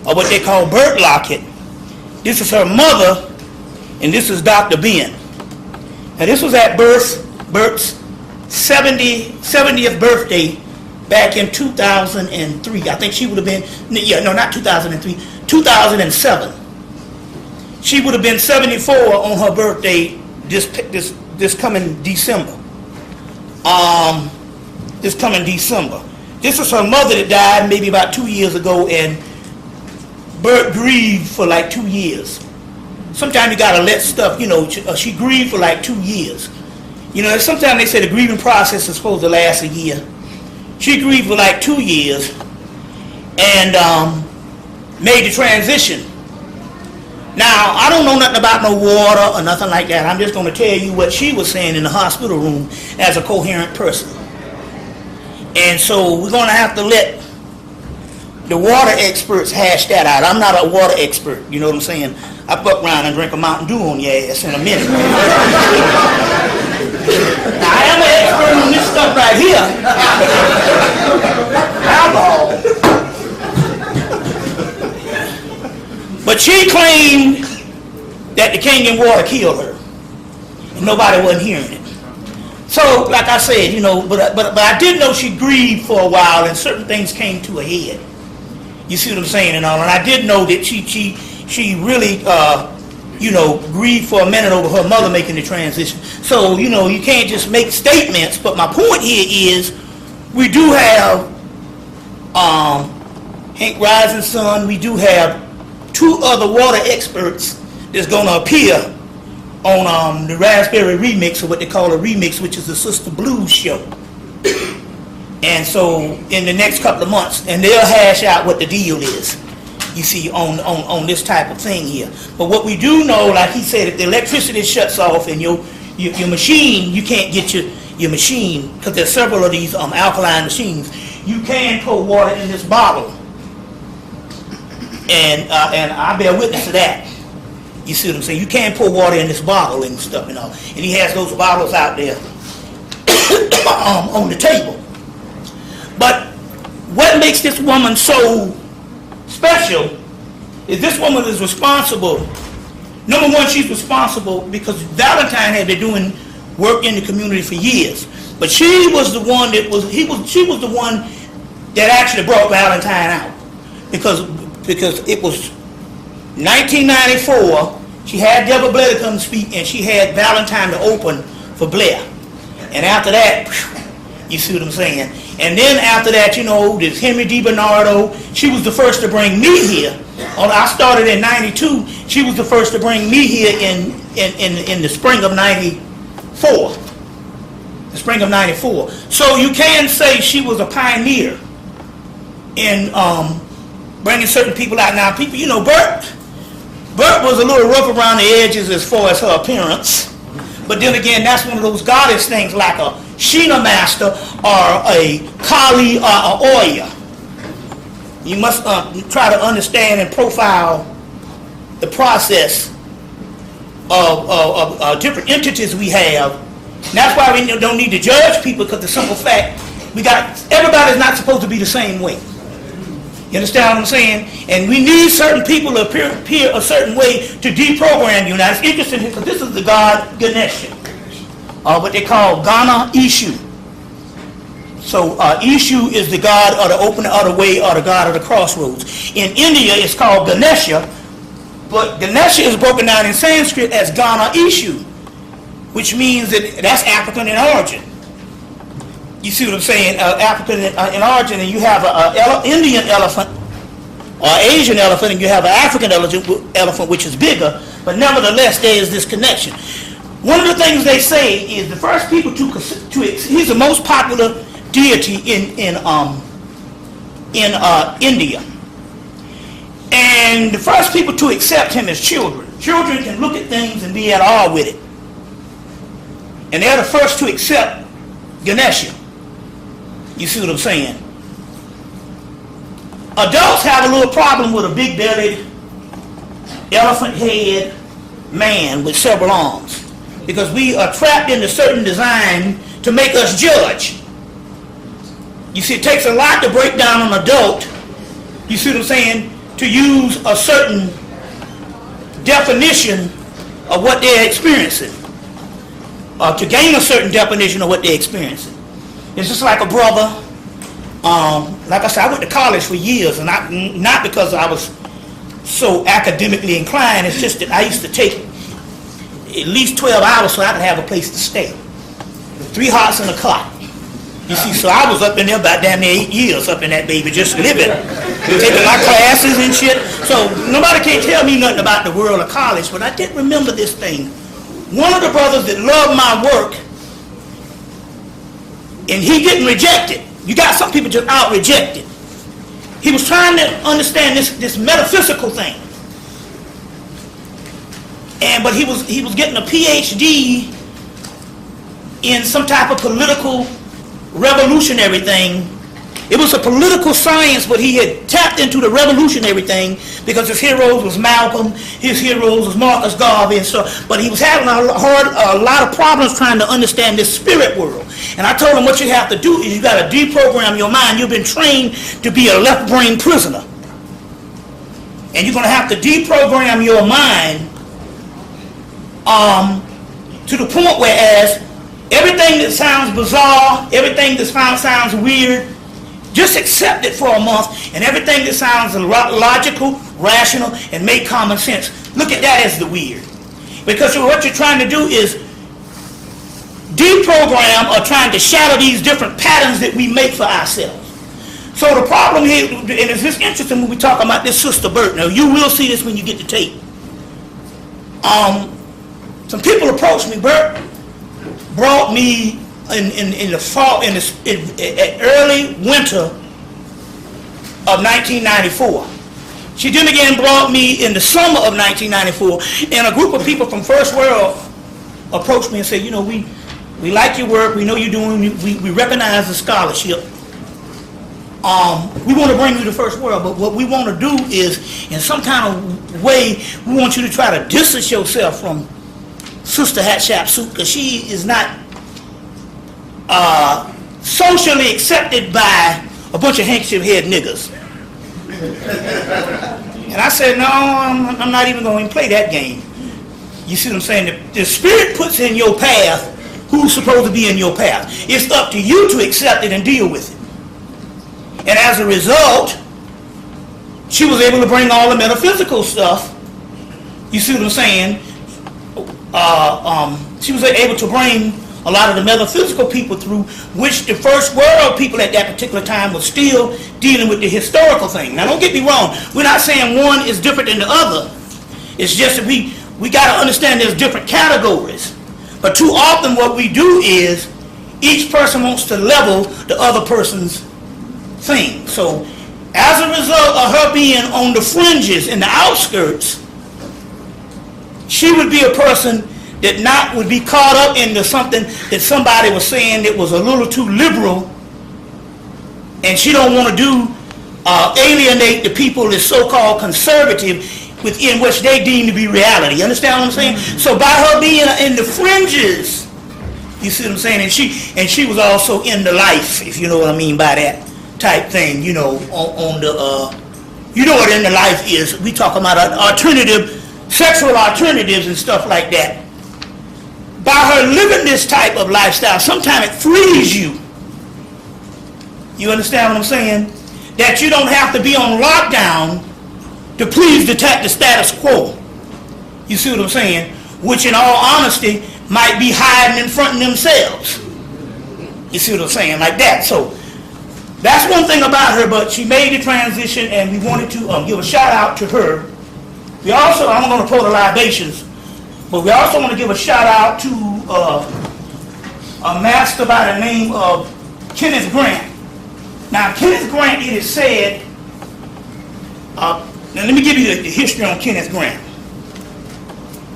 or what they call Bert Lockett. This is her mother, and this is Dr. Ben. Now this was at Bert's 70th birthday back in 2003. I think she would have been, not 2003, 2007. She would have been 74 on her birthday this coming December. This coming December. This is her mother that died maybe about 2 years ago, and Bert grieved for like 2 years. Sometimes you gotta let stuff, she grieved for like 2 years. Sometimes they say the grieving process is supposed to last a year. She grieved for like 2 years and made the transition. Now, I don't know nothing about no water or nothing like that. I'm just going to tell you what she was saying in the hospital room as a coherent person. And so we're going to have to let the water experts hash that out. I'm not a water expert, you know what I'm saying? I fuck around and drink a Mountain Dew on your ass in a minute. Now, I am an expert on this stuff right here. Alcohol. But she claimed that the Kenyan water killed her. and nobody wasn't hearing it. So, like I said, you know, but I did know she grieved for a while, and certain things came to a head. You see what I'm saying and all, and I did know that she really, you know, grieved for a minute over her mother making the transition. So, you know, you can't just make statements. But my point here is, we do have Hank Rising Sun. We do have 2 other water experts that's going to appear on the Raspberry Remix, or what they call a remix, which is the Sister Blues show. And so in the next couple of months, and they'll hash out what the deal is, you see, on this type of thing here. But what we do know, like he said, if the electricity shuts off and your machine, you can't get your machine, because there's several of these alkaline machines, you can pour water in this bottle. And I bear witness to that. You see what I'm saying? You can pour water in this bottle and stuff and all. And he has those bottles out there on the table. But what makes this woman so special is this woman is responsible. Number one, she's responsible because Valentine had been doing work in the community for years. But she was the one that she was the one that actually brought Valentine out. Because it was 1994, she had Deborah Blair to come speak, and she had Valentine to open for Blair. And after that, you see what I'm saying? And then after that, you know, there's Hemmitt DiBernardo. She was the first to bring me here. I started in 92. She was the first to bring me here in the spring of 94. The spring of 94. So you can say she was a pioneer in bringing certain people out. Now, people, you know, Bert was a little rough around the edges as far as her appearance. But then again, that's one of those goddess things, like a Sheena Master or a Kali or a Oya. You must try to understand and profile the process of different entities we have. And that's why we don't need to judge people, because the simple fact, everybody's not supposed to be the same way. You understand what I'm saying? And we need certain people to appear a certain way to deprogram you. Now, it's interesting because this is the god Ganesha, what they call Gana Ishu. So Ishu is the god of the opener of the way, or the god of the crossroads. In India, it's called Ganesha, but Ganesha is broken down in Sanskrit as Gana Ishu, which means that that's African in origin. You see what I'm saying? African in origin, and you have an Indian elephant or Asian elephant, and you have an African elephant, which is bigger, but nevertheless there is this connection. One of the things they say is the first people to he's the most popular deity in India, and the first people to accept him as children. Children can look at things and be at awe with it, and they're the first to accept Ganesha. You see what I'm saying? Adults have a little problem with a big-bellied, elephant head man with several arms, because we are trapped into certain design to make us judge. You see, it takes a lot to break down an adult, you see what I'm saying, to use a certain definition of what they're experiencing, or to gain a certain definition of what they're experiencing. It's just like a brother. Like I said, I went to college for years, and not because I was so academically inclined. It's just that I used to take at least 12 hours so I could have a place to stay. 3 hearts in a cot. You see, so I was up in there about damn near 8 years up in that baby, just living, taking my classes and shit. So nobody can't tell me nothing about the world of college, but I did remember this thing. One of the brothers that loved my work, and he getting rejected. You got some people just out rejected. He was trying to understand this metaphysical thing, but he was getting a PhD in some type of political revolutionary thing. It was a political science, but he had tapped into the revolutionary thing because his heroes was Malcolm, his heroes was Marcus Garvey and stuff. But he was having a lot of problems trying to understand this spirit world. And I told him what you have to do is you got to deprogram your mind. You've been trained to be a left brain prisoner, and you're going to have to deprogram your mind to the point whereas everything that sounds bizarre, everything that sounds weird, just accept it for a month, and everything that sounds logical, rational, and make common sense, look at that as the weird. Because what you're trying to do is deprogram or trying to shatter these different patterns that we make for ourselves. So the problem here, and it's just interesting when we talk about this Sister Burt. Now you will see this when you get the tape. Some people approached me. Burt brought me in the fall, in early winter of 1994. She then again brought me in the summer of 1994, and a group of people from First World approached me and said, you know, we like your work, we know you're doing, we recognize the scholarship. We want to bring you to First World, but what we want to do is, in some kind of way, we want you to try to distance yourself from Sister Hatshepsut, because she is not socially accepted by a bunch of handkerchief head niggas. And I said, no, I'm not even going to play that game. You see what I'm saying? The Spirit puts in your path who's supposed to be in your path. It's up to you to accept it and deal with it. And as a result, she was able to bring all the metaphysical stuff. You see what I'm saying? She was able to bring a lot of the metaphysical people through, which the First World people at that particular time were still dealing with the historical thing. Now don't get me wrong, we're not saying one is different than the other. It's just that we got to understand there's different categories. But too often what we do is each person wants to level the other person's thing. So as a result of her being on the fringes, in the outskirts, she would be a person that would be caught up into something that somebody was saying that was a little too liberal, and she don't want to alienate the people that's so-called conservative within which they deem to be reality. You understand what I'm saying? So by her being in the fringes, you see what I'm saying, and she was also in the life, if you know what I mean by that type thing, you know, on the you know what in the life is. We talk about sexual alternatives and stuff like that. By her living this type of lifestyle, sometimes it frees you. You understand what I'm saying? That you don't have to be on lockdown to please the status quo. You see what I'm saying? Which in all honesty might be hiding in front of themselves. You see what I'm saying? Like that. So that's one thing about her, but she made the transition, and we wanted to give a shout out to her. We also, I'm going to pour the libations, but we also want to give a shout out to a master by the name of Kenneth Grant. Now, Kenneth Grant, it is said, now let me give you the history on Kenneth Grant.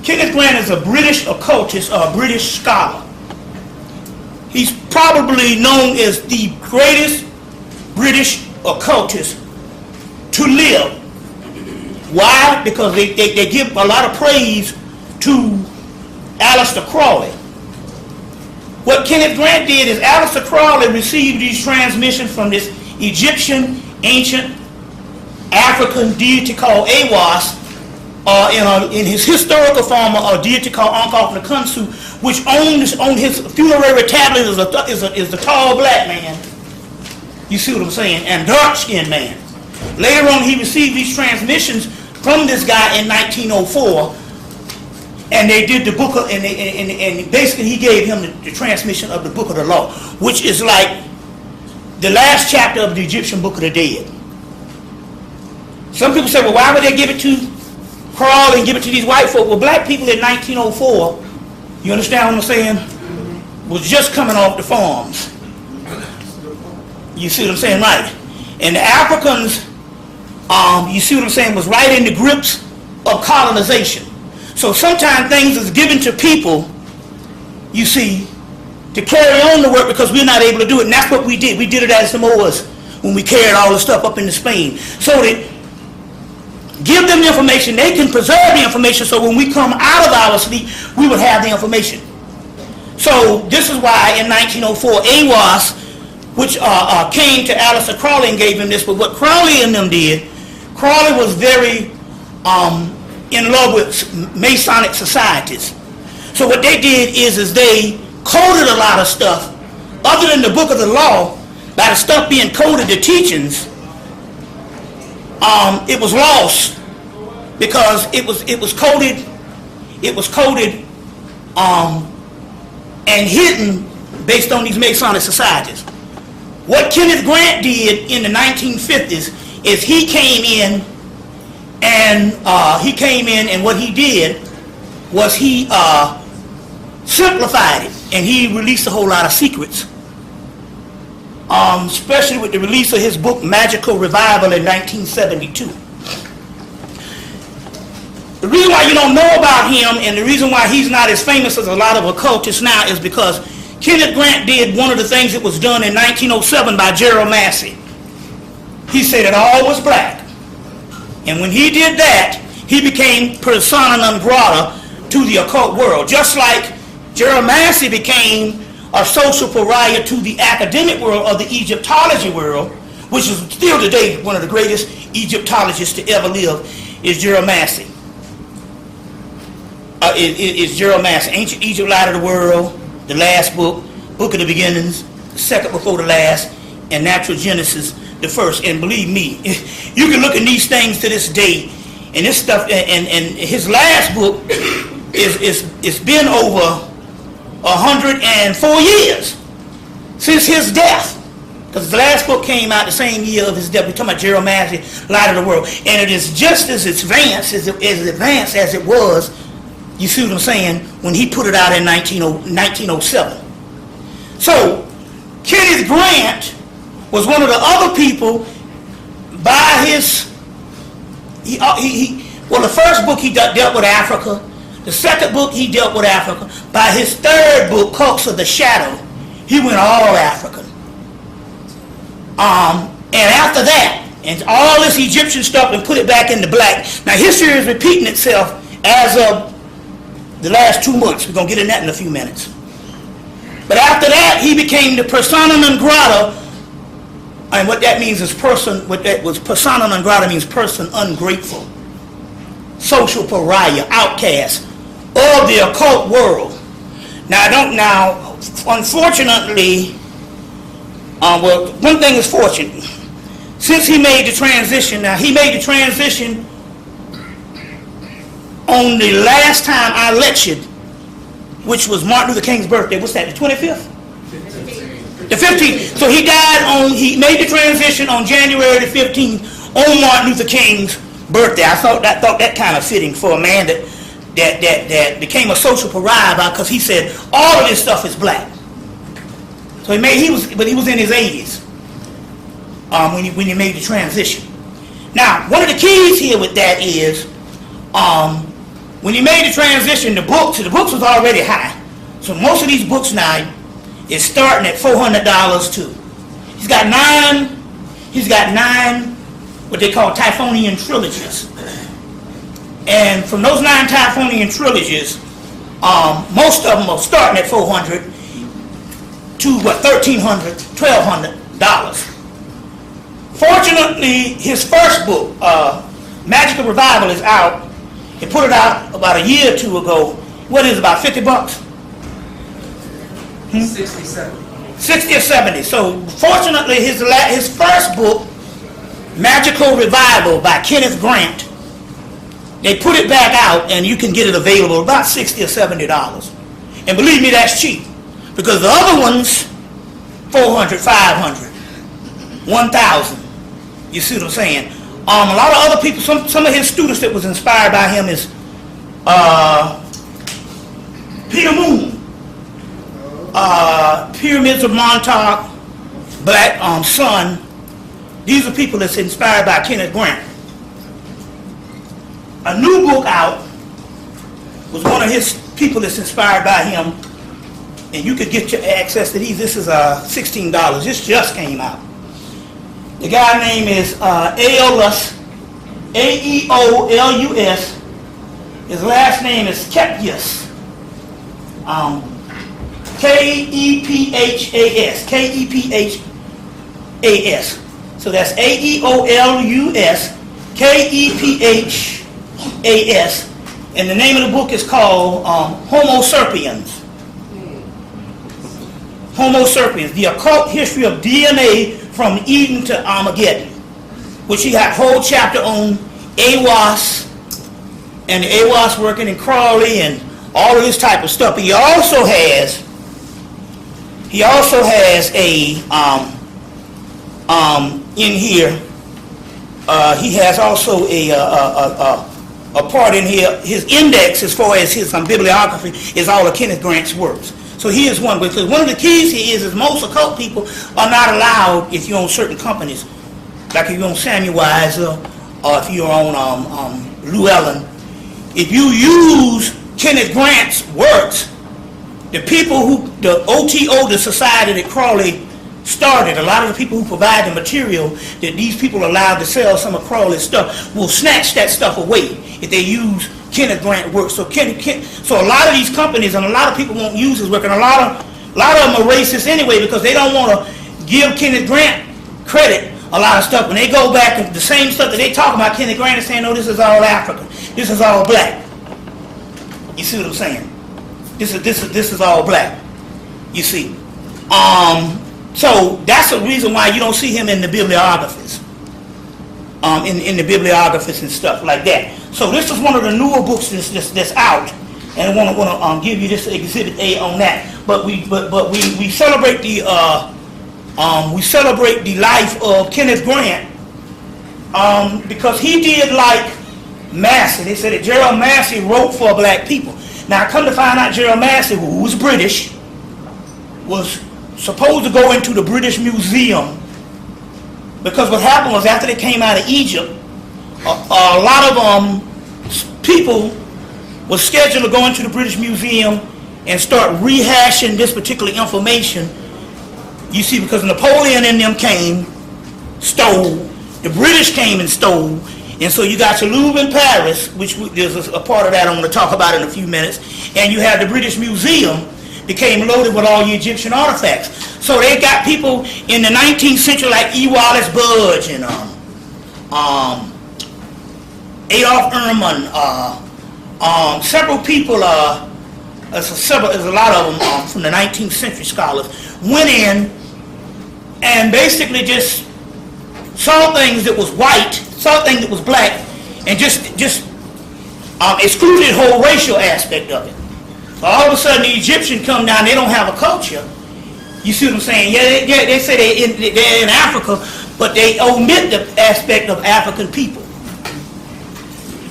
Kenneth Grant is a British occultist or a British scholar. He's probably known as the greatest British occultist to live. Why? Because they give a lot of praise to Aleister Crowley. What Kenneth Grant did is Aleister Crowley received these transmissions from this Egyptian, ancient, African deity called Awas, in his historical form, a deity called Uncut, which on his funerary tablet is the tall black man. You see what I'm saying? And dark-skinned man. Later on, he received these transmissions from this guy in 1904, and they did the book of, and basically he gave him the transmission of the Book of the Law, which is like the last chapter of the Egyptian Book of the Dead. Some people say, well, why would they give it to Crowley and give it to these white folk? Well, black people in 1904, you understand what I'm saying, was just coming off the farms. You see what I'm saying? Right. And the Africans, you see what I'm saying, was right in the grips of colonization. So sometimes things is given to people, you see, to carry on the work because we're not able to do it. And that's what we did. We did it as the Moors when we carried all the stuff up into Spain. So that give them the information, they can preserve the information, so when we come out of our sleep, we would have the information. So this is why in 1904, Awas, which came to Aleister Crowley and gave him this, but what Crowley and them did, Crowley was very in love with Masonic societies. So what they did is they coded a lot of stuff, other than the book of the law, by the stuff being coded, the teachings, it was lost because it was coded and hidden based on these Masonic societies. What Kenneth Grant did in the 1950s is he came in and what he did was he simplified it, and he released a whole lot of secrets. Especially with the release of his book Magical Revival in 1972. The reason why you don't know about him and the reason why he's not as famous as a lot of occultists now is because Kenneth Grant did one of the things that was done in 1907 by Gerald Massey. He said it all was black. And when he did that, he became persona non grata to the occult world. Just like Gerald Massey became a social pariah to the academic world of the Egyptology world, which is still today one of the greatest Egyptologists to ever live, is Gerald Massey. Is Gerald Massey. Ancient Egypt Light of the World, the last book, Book of the Beginnings, the second before the last, and Natural Genesis, the first. And believe me, you can look at these things to this day, and this stuff, and his last book it's been over 104 years since his death, because the last book came out the same year of his death. We're talking about Gerald Massey, Light of the World, and it is just as advanced as it was. You see what I'm saying? When he put it out in 1907. So Kenneth Grant was one of the other people by his. Well, the first book he dealt with Africa. The second book he dealt with Africa. By his third book, Cults of the Shadow, he went all African. And after that, and all this Egyptian stuff, and put it back into black. Now history is repeating itself as of the last 2 months. We're going to get in that in a few minutes. But after that, he became the persona non grata. And what that means is persona non grata means person ungrateful, social pariah, outcast of the occult world. Now, unfortunately, well, one thing is fortunate. Since he made the transition, he made the transition on the last time I lectured, which was Martin Luther King's birthday. What's that, the 25th? The 15th. So he made the transition on January the 15th on Martin Luther King's birthday. I thought that kind of fitting for a man that became a social pariah because he said all of this stuff is black. So he was in his 80s when he made the transition. Now, one of the keys here with that is when he made the transition, the books was already high. So most of these books now is starting at $400 too. He's got nine what they call Typhonian trilogies. And from those 9 Typhonian trilogies, most of them are starting at $400 to $1,300, $1,200. Fortunately, his first book, Magical Revival, is out. He put it out about a year or two ago. What is it, about $50? 60, 70. 60 or 70. So fortunately, his first book, Magical Revival by Kenneth Grant, they put it back out and you can get it available about $60 or $70. And believe me, that's cheap. Because the other ones, $400, $500, $1,000. You see what I'm saying? A lot of other people, some of his students that was inspired by him is Peter Moon, Pyramids of Montauk, Black Sun. These are people that's inspired by Kenneth Grant. A new book out was one of his people that's inspired by him, and you could get your access to these. This is $16. This just came out. The guy's name is Aeolus, A-E-O-L-U-S. His last name is Kepius, K-E-P-H-A-S, K-E-P-H-A-S. So that's A-E-O-L-U-S, K-E-P-H-A-S. And the name of the book is called Homo Sapiens. Homo Sapiens, the occult history of DNA from Eden to Armageddon, which he had a whole chapter on AWAS and the AWAS working in Crawley and all of this type of stuff. He also has a in here. He has also a part in here. His index, as far as his bibliography, is all of Kenneth Grant's works. So he is one. Because one of the keys here is most occult people are not allowed if you own certain companies, like if you own Samuel Weiser or if you own Llewellyn. If you use Kenneth Grant's works, the people the OTO, the society that Crawley started, a lot of the people who provide the material that these people are allowed to sell some of Crawley's stuff will snatch that stuff away if they use Kenneth Grant works. So so a lot of these companies and a lot of people won't use his work, and a lot of them are racist anyway because they don't want to give Kenneth Grant credit. A lot of stuff when they go back and the same stuff that they talk about Kenneth Grant is saying, no, this is all African, this is all black. You see what I'm saying? This is all black. You see. So that's the reason why you don't see him in the bibliographies. In the bibliographies and stuff like that. So this is one of the newer books that's out, and I want to give you this Exhibit A on that. But we celebrate the life of Kenneth Grant because he did like Massey. They said that Gerald Massey wrote for black people. Now, I come to find out Gerald Massey, who was British, was supposed to go into the British Museum because what happened was after they came out of Egypt, a lot of people were scheduled to go into the British Museum and start rehashing this particular information. You see, because Napoleon and them came, stole, the British came and stole, and so you got your Louvre in Paris, which there's a part of that I'm going to talk about in a few minutes, and you have the British Museum became loaded with all the Egyptian artifacts. So they got people in the 19th century like E. Wallace Budge and Adolf Ehrman, several people, there's a lot of them from the 19th century scholars, went in and basically just saw things that was white, saw things that was black, and just excluded the whole racial aspect of it. So all of a sudden the Egyptians come down, they don't have a culture. You see what I'm saying? Yeah, they say they're in Africa, but they omit the aspect of African people.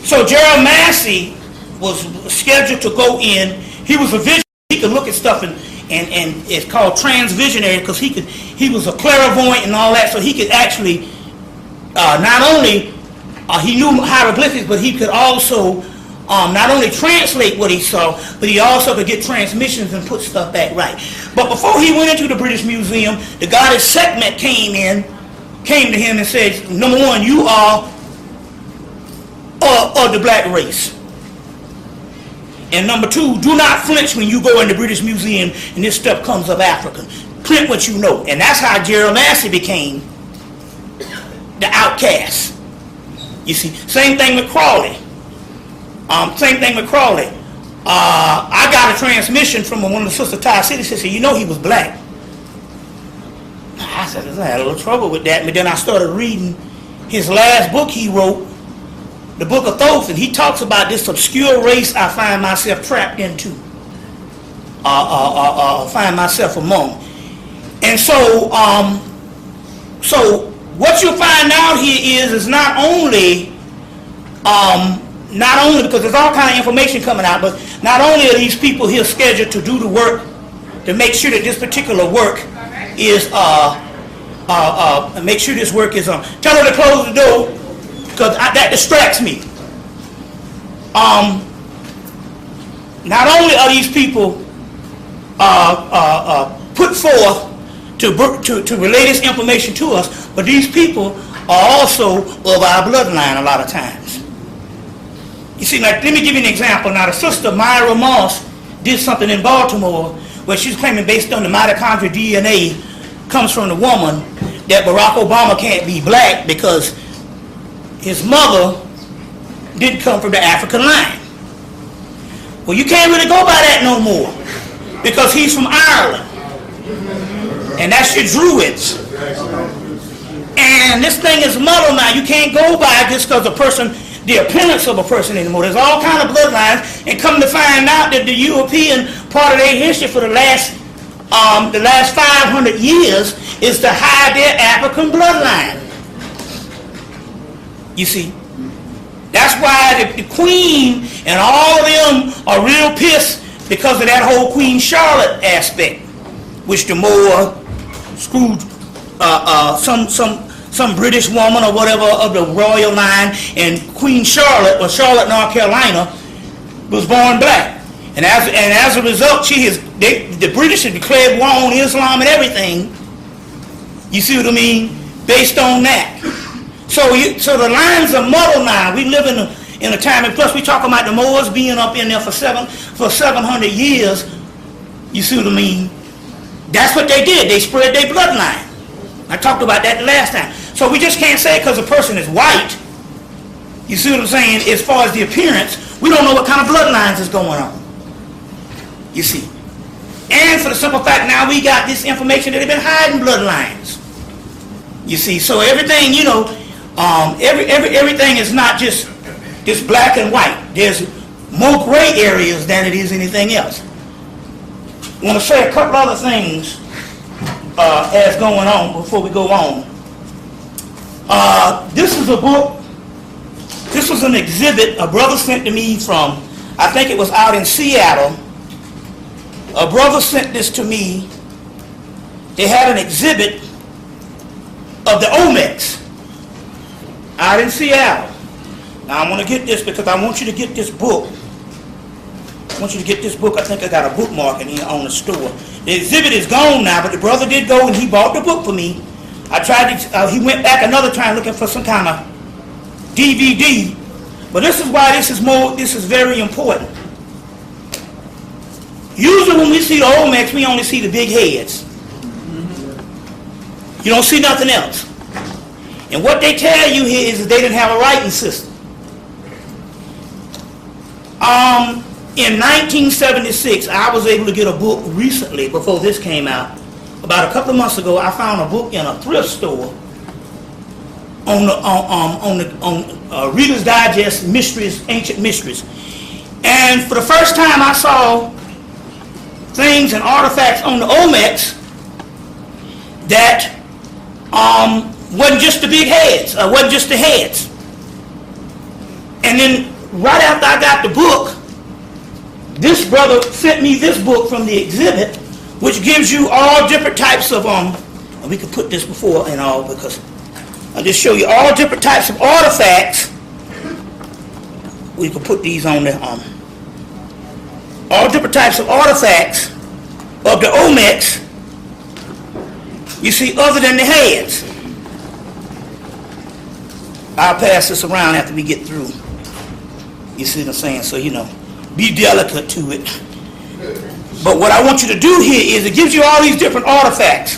So Gerald Massey was scheduled to go in. He was a visionary. He could look at stuff and it's called transvisionary because he was a clairvoyant and all that, so he could actually not only he knew hieroglyphics, but he could also not only translate what he saw, but he also could get transmissions and put stuff back right. But before he went into the British Museum, the goddess Sekhmet came to him and said, number one, you are of the black race. And number two, do not flinch when you go in the British Museum and this stuff comes up African. Print what you know. And that's how Gerald Massey became the outcast. You see, same thing with Crawley. I got a transmission from one of the Sister Ty City. She said, you know he was black. I said, I had a little trouble with that. But then I started reading his last book he wrote, the Book of Thoth, and he talks about this obscure race I find myself trapped into. Find myself among. And so, so what you'll find out here is not only because there's all kind of information coming out, but not only are these people here scheduled to do the work to make sure that this particular work is make sure this work is tell her to close the door because that distracts me. Not only are these people put forth to relay this information to us, but these people are also of our bloodline a lot of times. You see, like, let me give you an example. Now, the sister Myra Moss did something in Baltimore where she's claiming based on the mitochondrial DNA comes from the woman that Barack Obama can't be black because his mother didn't come from the African line. Well, you can't really go by that no more because he's from Ireland. And that's your Druids. And this thing is muddled now. You can't go by it just because the appearance of a person anymore. There's all kind of bloodlines, and come to find out that the European part of their history for the last 500 years is to hide their African bloodline. You see, that's why the Queen and all of them are real pissed because of that whole Queen Charlotte aspect, which the Moor screwed some British woman or whatever of the royal line, and Queen Charlotte, or Charlotte, North Carolina, was born black. And as a result, the British have declared war on Islam and everything. You see what I mean? Based on that. So the lines are muddled now. We live in a time, and plus we talk about the Moors being up in there for 700 years. You see what I mean? That's what they did. They spread their bloodline. I talked about that the last time. So we just can't say because a person is white, you see what I'm saying, as far as the appearance, we don't know what kind of bloodlines is going on. You see. And for the simple fact, now we got this information that they've been hiding bloodlines. You see, so everything, everything is not just black and white. There's more gray areas than it is anything else. I want to say a couple other things as going on before we go on. This is a book. This was an exhibit a brother sent to me from, I think it was out in Seattle. A brother sent this to me. They had an exhibit of the Olmecs out in Seattle. Now I want to get this because I want you to get this book. I want you to get this book. I think I got a bookmark in here on the store. The exhibit is gone now, but the brother did go and he bought the book for me. I tried to, he went back another time looking for some kind of DVD. But this is why this is very important. Usually when we see the Olmecs, we only see the big heads. You don't see nothing else. And what they tell you here is that they didn't have a writing system. In 1976, I was able to get a book recently, before this came out. About a couple of months ago, I found a book in a thrift store on Reader's Digest Mysteries, Ancient Mysteries. And for the first time, I saw things and artifacts on the Olmecs that wasn't just the big heads, wasn't just the heads. And then right after I got the book, this brother sent me this book from the exhibit, which gives you all different types of, and we could put this before and all, because I'll just show you all different types of artifacts. We could put these on there, all different types of artifacts of the Olmecs, you see, other than the heads. I'll pass this around after we get through. You see what I'm saying? So, be delicate to it. But what I want you to do here is it gives you all these different artifacts.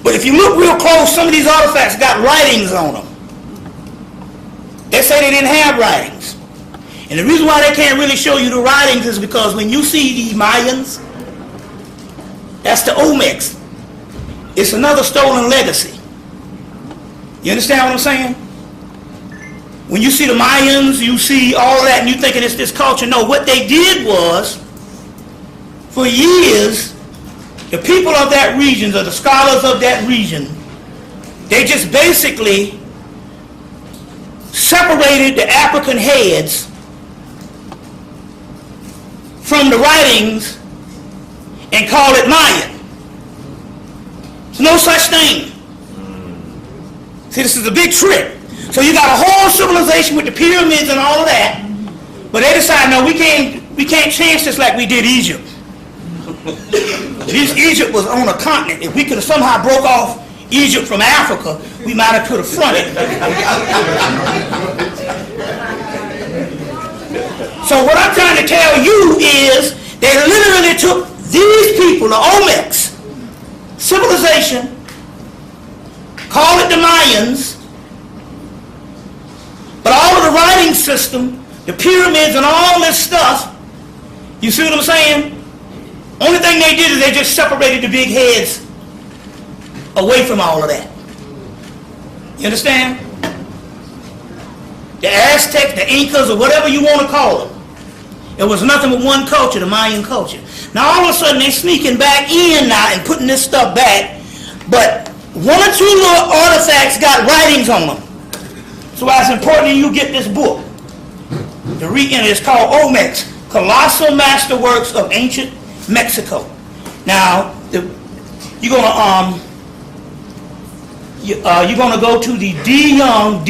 But if you look real close, some of these artifacts got writings on them. They say they didn't have writings. And the reason why they can't really show you the writings is because when you see these Mayans, that's the Olmecs. It's another stolen legacy. You understand what I'm saying? When you see the Mayans, you see all of that, and you're thinking it's this culture. No, what they did was, for years, the people of that region, or the scholars of that region, they just basically separated the African heads from the writings and called it Mayan. There's no such thing. See, this is a big trick. So you got a whole civilization with the pyramids and all of that, but they decide, no, we can't change this like we did Egypt. Egypt was on a continent. If we could have somehow broke off Egypt from Africa, we might have could have fronted. So what I'm trying to tell you is they literally took these people, the Olmecs, civilization, call it the Mayans, but all of the writing system the pyramids and all this stuff, you see what I'm saying? Only thing they did is they just separated the big heads away from all of that. You understand? The Aztecs, the Incas, or whatever you want to call them. It was nothing but one culture, the Mayan culture. Now all of a sudden they're sneaking back in now and putting this stuff back, but one or two little artifacts got writings on them. So it's important that you get this book. It's called Olmecs, Colossal Masterworks of Ancient Mexico. Now you're gonna go to the D Young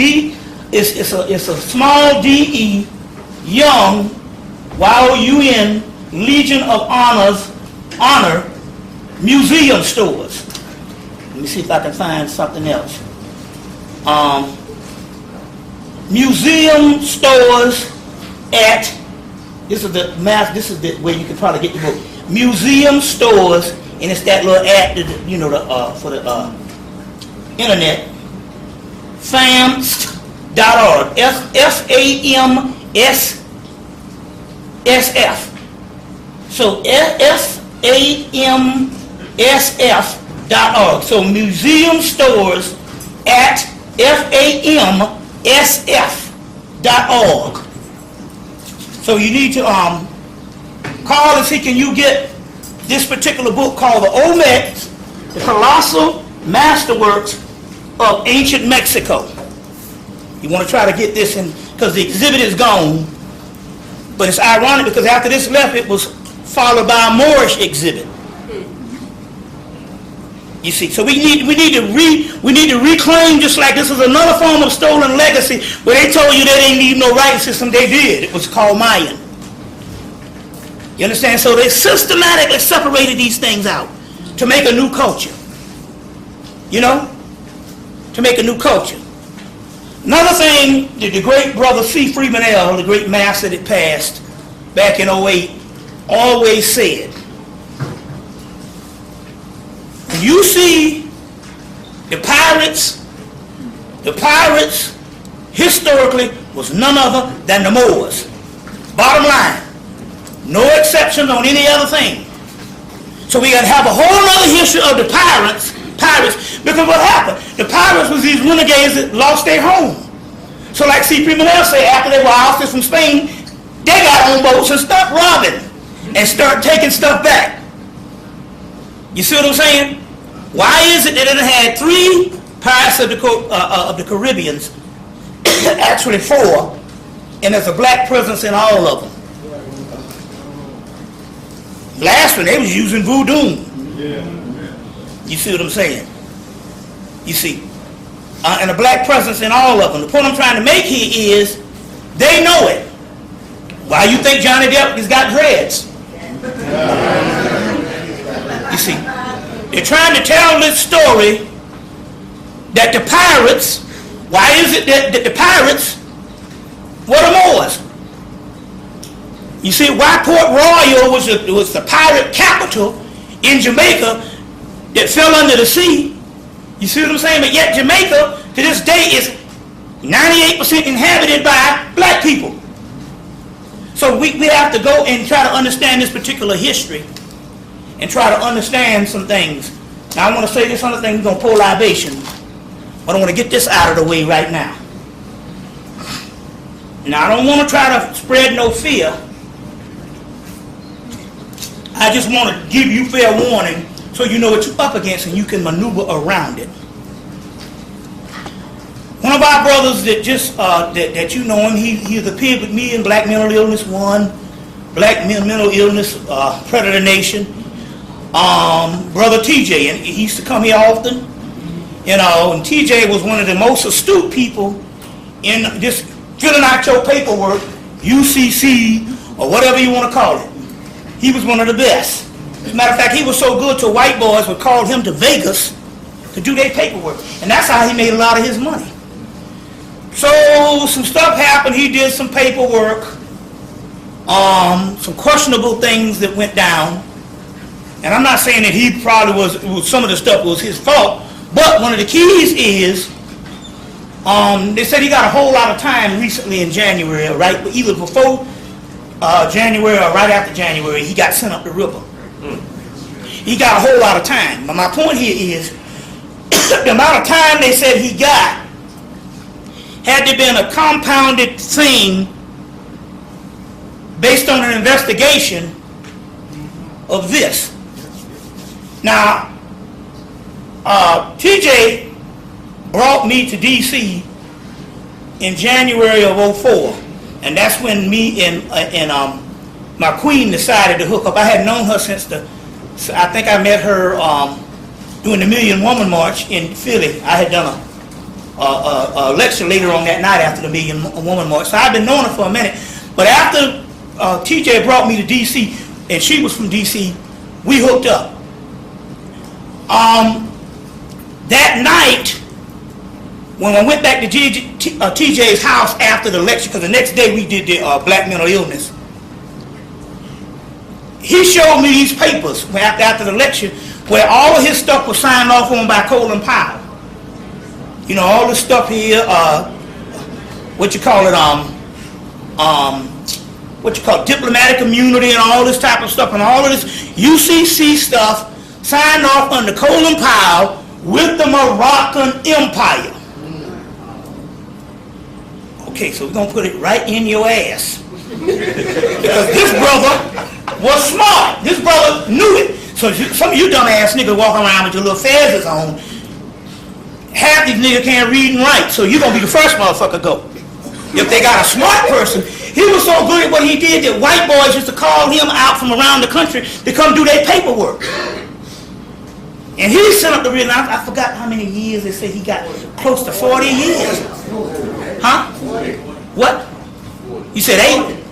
it's a small D-E Young Y-O-U-N Legion of Honor museum stores. Let me see if I can find something else. Museum stores at this is the way you can probably get the book. Museum stores, and it's that little ad, for the internet. FAMSF.org. FAMSSF. So FAMSF.org. So museum stores at FAMSF.org. So you need to call and see, can you get this particular book called the Olmecs, the Colossal Masterworks of Ancient Mexico. You want to try to get this in, because the exhibit is gone. But it's ironic because after this left, it was followed by a Moorish exhibit. You see, so we need to reclaim, just like this is another form of stolen legacy, where they told you they didn't need no writing system. They did. It was called Mayan. You understand? So they systematically separated these things out to make a new culture. You know, to make a new culture. Another thing that the great brother C. Freeman L., the great master that passed back in 08, always said, when you see the pirates historically was none other than the Moors. Bottom line, no exceptions on any other thing. So we got to have a whole other history of the pirates, because what happened? The pirates was these renegades that lost their home. So like C. Freeman L. said, after they were ousted from Spain, they got on boats and stopped robbing and start taking stuff back. You see what I'm saying? Why is it that it had 3 pirates of the Caribbeans, actually 4, and there's a black presence in all of them? Last one, they was using voodoo. You see what I'm saying? You see. And a black presence in all of them. The point I'm trying to make here is, they know it. Why you think Johnny Depp has got dreads? You see. They're trying to tell this story that the pirates, why is it that the pirates were the Moors? You see, why Port Royal was the pirate capital in Jamaica that fell under the sea. You see what I'm saying? But yet Jamaica, to this day, is 98% inhabited by black people. So we have to go and try to understand this particular history and try to understand some things. Now I want to say this other thing, we're going to pour libation, but I want to get this out of the way right now. Now I don't want to try to spread no fear. I just want to give you fair warning so you know what you're up against and you can maneuver around it. One of our brothers that just that you know him, he appeared with me in Black Mental Illness 1, Black Mental Illness Predator Nation. Brother TJ, and he used to come here often, you know, and TJ was one of the most astute people in just filling out your paperwork, UCC, or whatever you want to call it. He was one of the best. As a matter of fact, he was so good to white boys would call him to Vegas to do their paperwork. And that's how he made a lot of his money. So some stuff happened. He did some paperwork, some questionable things that went down. And I'm not saying that he probably was some of the stuff was his fault, but one of the keys is They said he got a whole lot of time recently in January, right? Either before January or right after January, he got sent up the river. He got a whole lot of time. But my point here is, the amount of time they said he got, had there been a compounded thing based on an investigation of this. Now, TJ brought me to D.C. in January of '04, and that's when me and my queen decided to hook up. I had known her since I think I met her during the Million Woman March in Philly. I had done a lecture later on that night after the Million Woman March, so I've been knowing her for a minute. But after TJ brought me to D.C., and she was from D.C., we hooked up. That night, when I went back to TJ's house after the lecture, because the next day we did the black mental illness, he showed me these papers after the lecture where all of his stuff was signed off on by Colin Powell. You know, all this stuff here, diplomatic immunity and all this type of stuff, and all of this UCC stuff signed off under Colin Powell with the Moroccan Empire. Okay, so we're going to put it right in your ass. Because this brother was smart. This brother knew it. So some of you dumbass niggas walking around with your little fezzes on, half these niggas can't read and write, so you're going to be the first motherfucker go. If they got a smart person, he was so good at what he did that white boys used to call him out from around the country to come do their paperwork. And he sent up the real, I forgot how many years they say he got, close to 40 years. Huh? What? You said 8?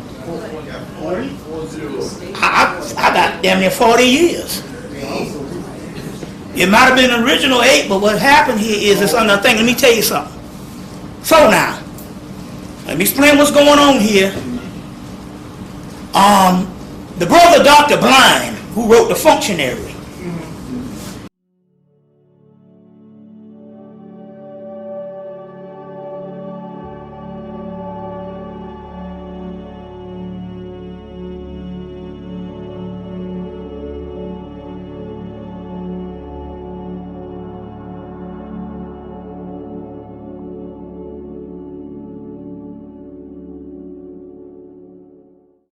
I got damn near 40 years. It might have been the original 8, but what happened here is this other thing. Let me tell you something. So now, let me explain what's going on here. The brother Dr. Blind, who wrote The Functionary,